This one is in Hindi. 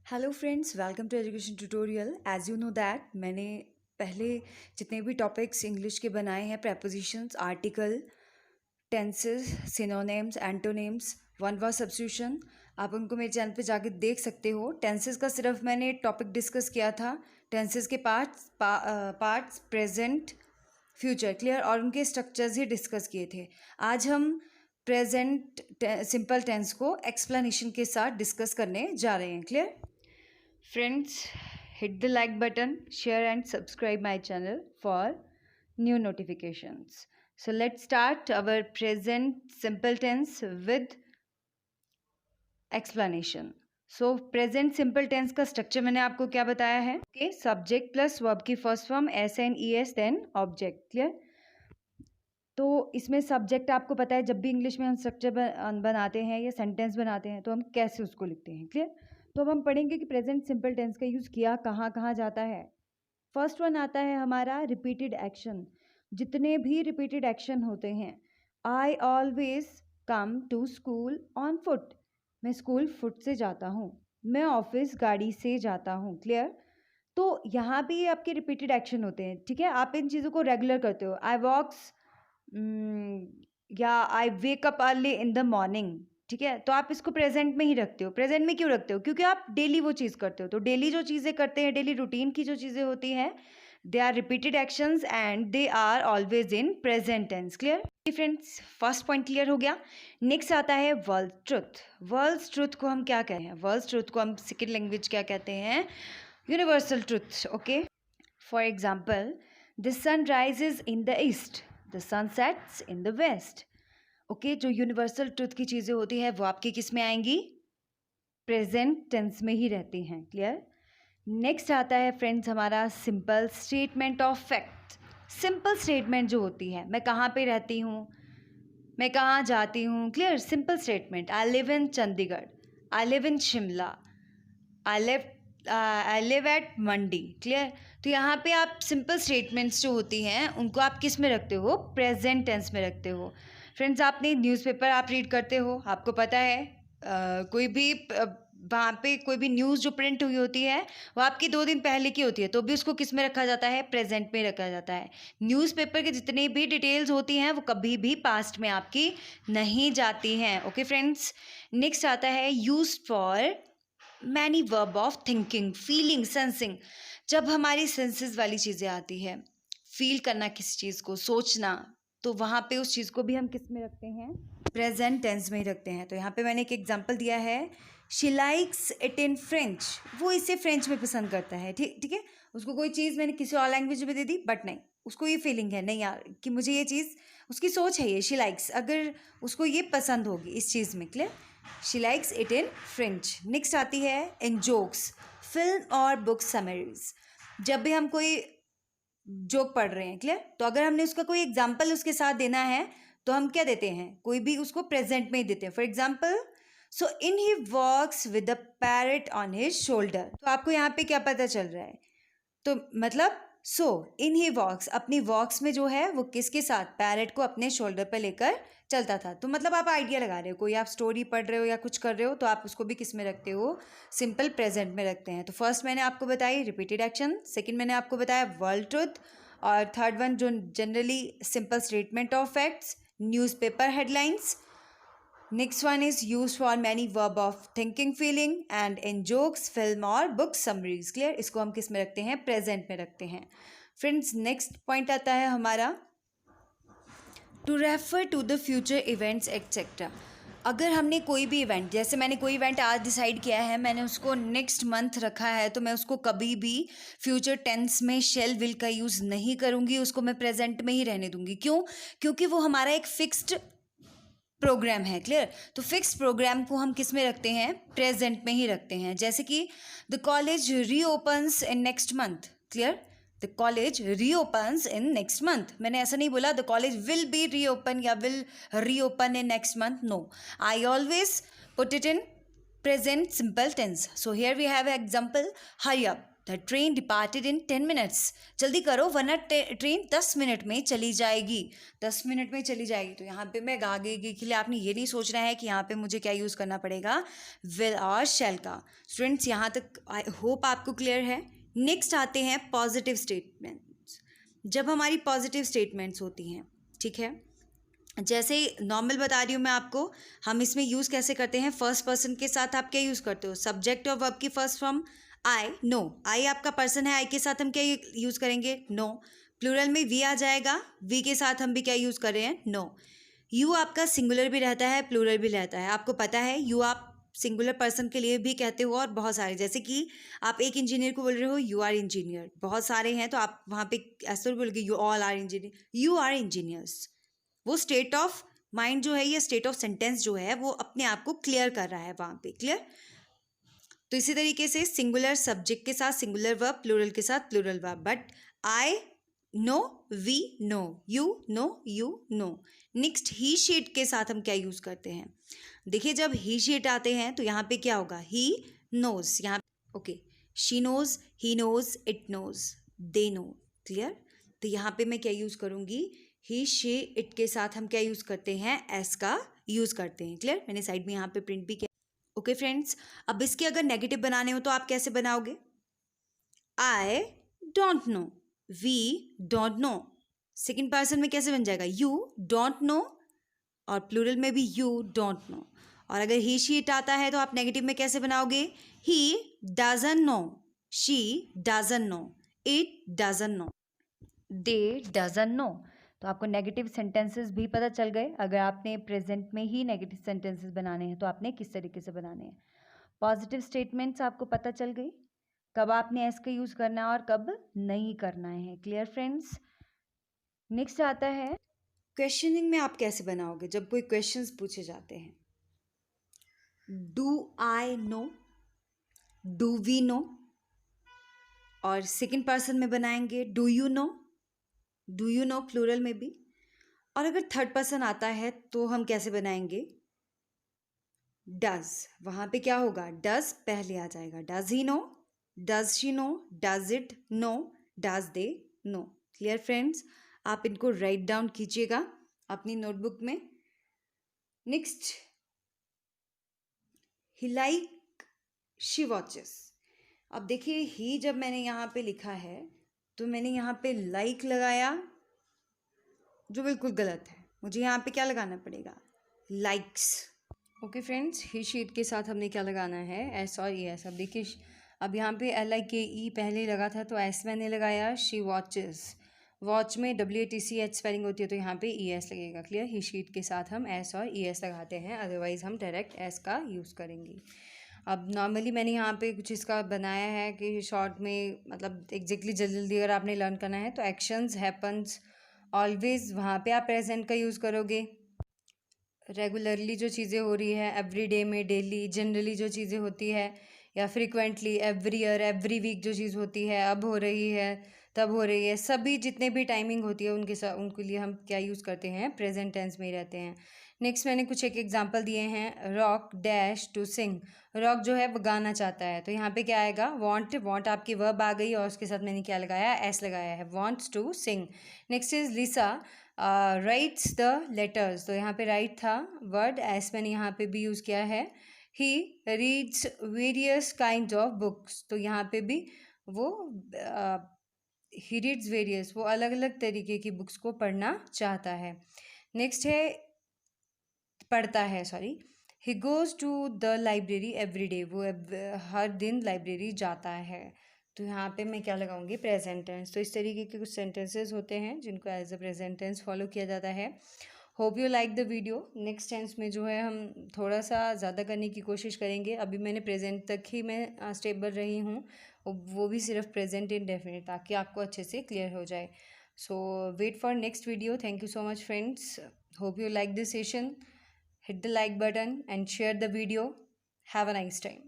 Hello friends, welcome to education tutorial. As you know that मैंने पहले जितने भी टॉपिक्स इंग्लिश के बनाए हैं, prepositions, article, tenses, synonyms, antonyms, one word substitution, आप उनको मेरे चैनल पे जाके देख सकते हो। टेंसेस का सिर्फ मैंने टॉपिक डिस्कस किया था, टेंसेस के पार्ट्स प्रेजेंट, फ्यूचर, क्लियर, और उनके स्ट्रक्चर्स ही डिस्कस किए थे। आज हम प्रेजेंट सिंपल टेंस को एक्सप्लेनेशन के साथ डिस्कस करने जा रहे हैं। Clear friends, hit the like button, share and subscribe my channel for new notifications. So let's start our present simple tense with explanation. So present simple tense का structure मैंने आपको क्या बताया है? Okay, subject plus verb की first form s and es then object. Clear? तो इसमें सब्जेक्ट आपको पता है, जब भी इंग्लिश में हम स्ट्रक्चर बनाते हैं या सेंटेंस बनाते हैं तो हम कैसे उसको लिखते हैं। क्लियर? तो अब हम पढ़ेंगे कि प्रेजेंट सिंपल टेंस का यूज़ किया कहाँ कहाँ जाता है। फर्स्ट वन आता है हमारा रिपीटेड एक्शन। जितने भी रिपीटेड एक्शन होते हैं, I always come to school on foot, मैं स्कूल फुट से जाता हूँ, मैं ऑफिस गाड़ी से जाता हूँ। क्लियर? तो यहाँ भी आपके रिपीटेड एक्शन होते हैं। ठीक है, आप इन चीज़ों को रेगुलर करते हो। आई वॉक्स या I wake up early in the morning. ठीक है, तो आप इसको प्रेजेंट में ही रखते हो। प्रेजेंट में क्यों रखते हो? क्योंकि आप डेली वो चीज़ करते हो। तो डेली जो चीज़ें करते हैं, डेली रूटीन की जो चीज़ें होती हैं, they are repeated actions and they are always in present tense. Clear friends? First point clear हो गया। नेक्स्ट आता है वर्ल्ड ट्रुथ। वर्ल्ड ट्रुथ को हम क्या कहते हैं? वर्ल्ड ट्रुथ को हम सेकेंड लैंग्वेज क्या कहते हैं? Universal truth. Okay, for example, the sun rises in the east, the sun sets in the west. Okay, जो यूनिवर्सल ट्रुथ की चीज़ें होती हैं वो आपकी किस में आएंगी? प्रेजेंट टेंस में ही रहती हैं। क्लियर? नेक्स्ट आता है फ्रेंड्स हमारा simple statement of fact. Simple statement जो होती है, मैं कहाँ पे रहती हूँ, मैं कहाँ जाती हूँ। Clear? Simple statement, I live in Chandigarh, I live in Shimla, I live at Mandi. Clear? तो यहाँ पे आप सिंपल स्टेटमेंट्स जो होती हैं उनको आप किस में रखते हो? प्रेजेंट टेंस में रखते हो। फ्रेंड्स, आपने न्यूज़पेपर आप रीड करते हो, आपको पता है कोई भी वहाँ पे कोई भी न्यूज़ जो प्रिंट हुई होती है वो आपकी 2 दिन पहले की होती है, तो भी उसको किस में रखा जाता है? प्रेजेंट में रखा जाता है। न्यूज़पेपर की जितनी भी डिटेल्स होती हैं वो कभी भी पास्ट में आपकी नहीं जाती हैं। ओके फ्रेंड्स, नेक्स्ट आता है use for many verb of thinking, feeling, sensing. जब हमारी सेंसेस वाली चीज़ें आती है, फील करना किसी चीज़ को, सोचना, तो वहाँ पे उस चीज़ को भी हम किस में रखते हैं? प्रेजेंट टेंस में ही रखते हैं। तो यहाँ पे मैंने एक एग्जांपल दिया है, she likes it in French, वो इसे फ्रेंच में पसंद करता है। ठीक ठीक है, उसको कोई चीज़ मैंने किसी और लैंग्वेज में दे दी, बट नहीं, उसको ये फीलिंग है नहीं यार कि मुझे ये चीज़, उसकी सोच है ये, शी लाइक्स, अगर उसको ये पसंद होगी इस चीज़ में। Clear? She likes it in French. Next आती है इन जोक्स, फिल्म और बुक समरीज। जब भी हम कोई जोक पढ़ रहे हैं, क्लियर, तो अगर हमने उसका कोई एग्जाम्पल उसके साथ देना है तो हम क्या देते हैं? कोई भी उसको प्रेजेंट में ही देते हैं। For example, so in he walks with the parrot on his shoulder. तो आपको यहाँ पे क्या पता चल रहा है? तो मतलब सो इन ही वॉक्स, अपनी वॉक्स में जो है वो किसके साथ? पैरट को अपने शोल्डर पर लेकर चलता था। तो मतलब आप आइडिया लगा रहे हो, कोई आप स्टोरी पढ़ रहे हो या कुछ कर रहे हो तो आप उसको भी किस में रखते हो? सिंपल प्रेजेंट में रखते हैं। तो फर्स्ट मैंने आपको बताई रिपीटेड एक्शन, सेकंड मैंने आपको बताया वर्ल्ड ट्रुथ, और थर्ड वन जो generally simple statement of facts, newspaper headlines. Next one is use for many verb of thinking, feeling, and in jokes, film और बुक समरीज। क्लियर? इसको हम किस में रखते हैं? प्रेजेंट में रखते हैं। फ्रेंड्स, नेक्स्ट पॉइंट आता है हमारा to refer to the future events etcetera. अगर हमने कोई भी इवेंट, जैसे मैंने कोई इवेंट आज डिसाइड किया है, मैंने उसको नेक्स्ट मंथ रखा है, तो मैं उसको कभी भी फ्यूचर टेंस में शेल विल का यूज़ नहीं करूँगी, उसको मैं प्रेजेंट में ही रहने दूंगी। क्यों? क्योंकि वो हमारा एक फिक्स्ड प्रोग्राम है। क्लियर? तो फिक्स प्रोग्राम को हम किस में रखते हैं? प्रेजेंट में ही रखते हैं। जैसे कि the college reopens in next month. Clear? The college reopens in next month. मैंने ऐसा नहीं बोला the college will be reopen या will reopen in next month. No, I always put it in present simple tense. So here we have an example, hurry up, the train departed in 10 minutes. जल्दी करो वरना ट्रेन 10 मिनट में चली जाएगी, 10 मिनट में चली जाएगी। तो यहाँ पे मैं आगे के लिए आपने ये नहीं सोचना है कि यहाँ पे मुझे क्या यूज़ करना पड़ेगा, विल और शैल का। स्टूडेंट्स यहाँ तक आई होप आपको क्लियर है। नेक्स्ट आते हैं पॉजिटिव स्टेटमेंट्स। जब हमारी पॉजिटिव स्टेटमेंट्स होती हैं, ठीक है, जैसे नॉर्मल बता रही हूँ मैं आपको, हम इसमें यूज़ कैसे करते हैं। फर्स्ट पर्सन के साथ आप क्या यूज़ करते हो, सब्जेक्ट और वर्ब की फर्स्ट फॉर्म आई। नो, आई आपका पर्सन है, आई के साथ हम क्या यूज़ करेंगे, नो। प्लूरल में वी आ जाएगा, वी के साथ हम भी क्या यूज़ कर रहे हैं, नो। यू आपका सिंगुलर भी रहता है, प्लूरल भी रहता है। आपको पता है यू आप सिंगुलर पर्सन के लिए भी कहते हो और बहुत सारे, जैसे कि आप एक इंजीनियर को बोल रहे हो यू आर इंजीनियर, बहुत सारे हैं तो आप वहाँ पे ऐसे बोलोगे you all are engineer, you are engineers. वो स्टेट ऑफ माइंड जो है, ये स्टेट ऑफ सेंटेंस जो है वो अपने आप को क्लियर कर रहा है वहाँ पे, क्लियर। तो इसी तरीके से सिंगुलर सब्जेक्ट के साथ सिंगुलर वर्ब, प्लूरल के साथ plural verb. But I know, we know, you know, you know. Next he she it के साथ हम क्या यूज़ करते हैं, देखिए जब ही शीट आते हैं तो यहाँ पे क्या होगा, ही नोज, यहाँ okay, she knows, he knows, it knows, they know, clear. तो यहाँ पे मैं क्या यूज़ करूँगी, ही शी इट के साथ हम क्या यूज़ करते हैं, एस का यूज़ करते हैं, क्लियर। मैंने साइड में यहाँ पे प्रिंट भी किया। ओके फ्रेंड्स, अब इसके अगर नेगेटिव बनाने हो तो आप कैसे बनाओगे, I don't know, we don't know. Second person में कैसे बन जाएगा, यू डोंट नो, और प्लूरल में भी यू डोंट नो। और अगर ही शी इट आता है तो आप नेगेटिव में कैसे बनाओगे, he doesn't know, she doesn't know, it doesn't know, they doesn't know. तो आपको नेगेटिव सेंटेंसेस भी पता चल गए। अगर आपने प्रेजेंट में ही नेगेटिव सेंटेंसेस बनाने हैं तो आपने किस तरीके से बनाने हैं। पॉजिटिव स्टेटमेंट्स आपको पता चल गई, कब आपने एस का यूज़ करना है और कब नहीं करना है, क्लियर फ्रेंड्स। नेक्स्ट आता है क्वेश्चनिंग में आप कैसे बनाओगे जब कोई क्वेश्चंस पूछे जाते हैं। Do I know, do we know, और सेकेंड पर्सन में बनाएंगे do you know, do you know plural में भी। और अगर थर्ड पर्सन आता है तो हम कैसे बनाएंगे, डज, वहाँ पे क्या होगा, डज पहले आ जाएगा, does he know, does she know, does it know, does they know, clear friends. आप इनको राइट डाउन कीजिएगा अपनी नोटबुक में। Next, he like she watches. अब देखिए ही जब मैंने यहाँ पे लिखा है तो मैंने यहाँ पे लाइक लगाया जो बिल्कुल गलत है, मुझे यहाँ पे क्या लगाना पड़ेगा, लाइक्स। ओके फ्रेंड्स, ही शीट के साथ हमने क्या लगाना है, एस और ई एस। अब देखिए अब यहाँ पे एल आई के ई पहले लगा था तो एस मैंने लगाया, शी वॉचेस, वॉच में WATCH स्पेलिंग होती है तो यहाँ पे ई एस लगेगा, क्लियर। ही शीट के साथ हम एस और ई एस लगाते हैं, अदरवाइज़ हम डायरेक्ट एस का यूज़ करेंगे। अब नॉर्मली मैंने यहाँ पे कुछ इसका बनाया है कि शॉर्ट में मतलब एग्जैक्टली जल्दी जल्दी अगर आपने लर्न करना है तो एक्शंस हैपन्स ऑलवेज, वहाँ पे आप प्रेजेंट का यूज़ करोगे। रेगुलरली जो चीज़ें हो रही है, एवरी डे में, डेली, जनरली जो चीज़ें होती है, या frequently, every year, every week जो चीज़ होती है, अब हो रही है, तब हो रही है, सभी जितने भी टाइमिंग होती है उनके साथ उनके लिए हम क्या यूज़ करते हैं, प्रेजेंट टेंस में ही रहते हैं। नेक्स्ट मैंने कुछ एक एग्जांपल दिए हैं, rock dash to sing. Rock जो है वो गाना चाहता है तो यहाँ पे क्या आएगा, वांट, वांट आपकी वर्ब आ गई और उसके साथ मैंने क्या लगाया, एस लगाया है, wants to sing. Next is Lisa writes the letters, तो यहाँ पे राइट था वर्ड, एस मैंने यहाँ पे भी यूज़ किया है। He reads various kind of books, तो यहाँ पे भी वो ही रीड्स वेरियस, वो अलग अलग तरीके की बुक्स को पढ़ना चाहता है। नेक्स्ट है पढ़ता है, sorry, he goes to the library every day, वो हर दिन लाइब्रेरी जाता है। तो यहाँ पे मैं क्या लगाऊंगी, प्रेजेंट टेंस। तो इस तरीके के कुछ सेंटेंसेस होते हैं जिनको as a present tense follow किया जाता है। Hope you like the video. Next tense में जो है हम थोड़ा सा ज़्यादा करने की कोशिश करेंगे। अभी मैंने प्रेजेंट तक ही मैं स्टेबल रही हूँ, वो भी सिर्फ प्रेजेंट इंडेफिनिट, ताकि आपको अच्छे से क्लियर हो जाए। So wait for next video. Thank you so much friends. Hope you like this session. Hit the like button and share the video. Have a nice time.